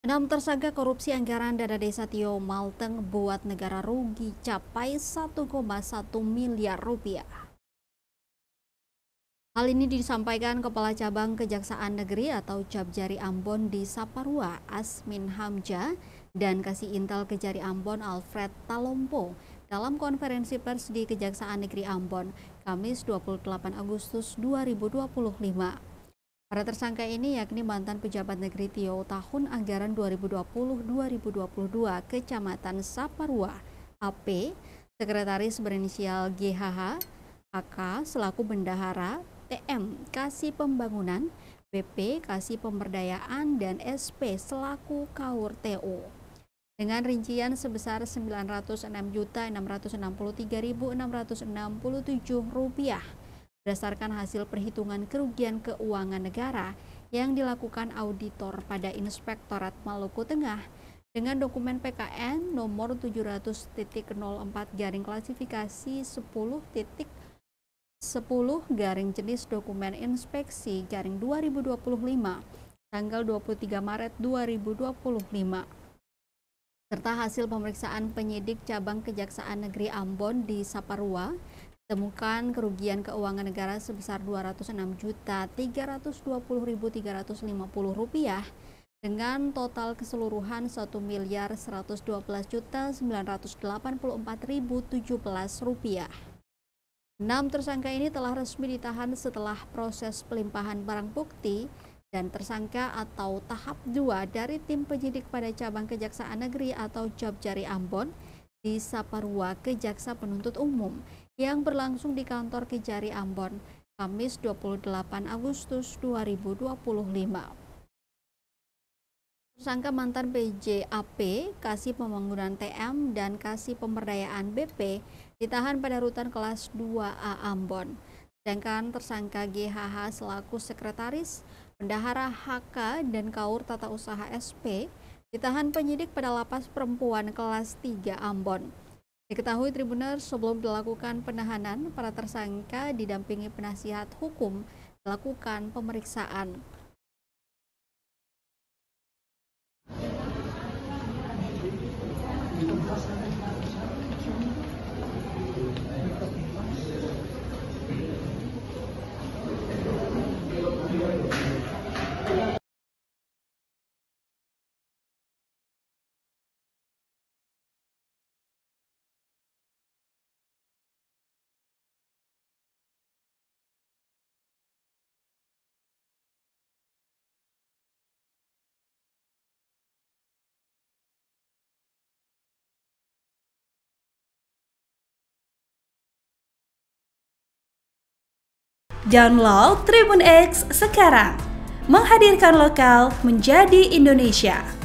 6 tersangka korupsi anggaran dana desa Tio Malteng buat negara rugi capai 1,1 miliar rupiah. Hal ini disampaikan Kepala Cabang Kejaksaan Negeri atau Cabjari Ambon di Saparua, Asmin Hamja, dan Kasih Intel Kejari Ambon Alfred Talompo dalam konferensi pers di Kejaksaan Negeri Ambon, Kamis 28 Agustus 2025. Para tersangka ini yakni mantan pejabat negeri Tio tahun anggaran 2020-2022 Kecamatan Saparua, AP, Sekretaris berinisial GHH, HK selaku bendahara, TM Kasih Pembangunan, BP Kasih Pemberdayaan, dan SP selaku Kaur TO. Dengan rincian sebesar Rp906.663.667 berdasarkan hasil perhitungan kerugian keuangan negara yang dilakukan auditor pada Inspektorat Maluku Tengah dengan dokumen PKN nomor 700.04 garing klasifikasi 10.10 garing jenis dokumen inspeksi garing 2025 tanggal 23 Maret 2025 serta hasil pemeriksaan penyidik cabang Kejaksaan Negeri Ambon di Saparua temukan kerugian keuangan negara sebesar Rp206.320.350 dengan total keseluruhan Rp1.112.984.017. 6 tersangka ini telah resmi ditahan setelah proses pelimpahan barang bukti dan tersangka atau tahap 2 dari tim penyidik pada cabang Kejaksaan Negeri atau Cabjari Ambon di Saparua ke Jaksa Penuntut Umum yang berlangsung di kantor Kejari Ambon, Kamis 28 Agustus 2025. Tersangka mantan PJAP, Kasih Pembangunan TM, dan Kasih Pemberdayaan BP ditahan pada rutan kelas 2A Ambon. Sedangkan tersangka GHH selaku Sekretaris, Bendahara HK, dan Kaur Tata Usaha SP ditahan penyidik pada Lapas Perempuan kelas 3 Ambon. Diketahui Tribuners sebelum dilakukan penahanan, para tersangka didampingi penasihat hukum melakukan pemeriksaan. Download Tribun X sekarang, menghadirkan lokal menjadi Indonesia.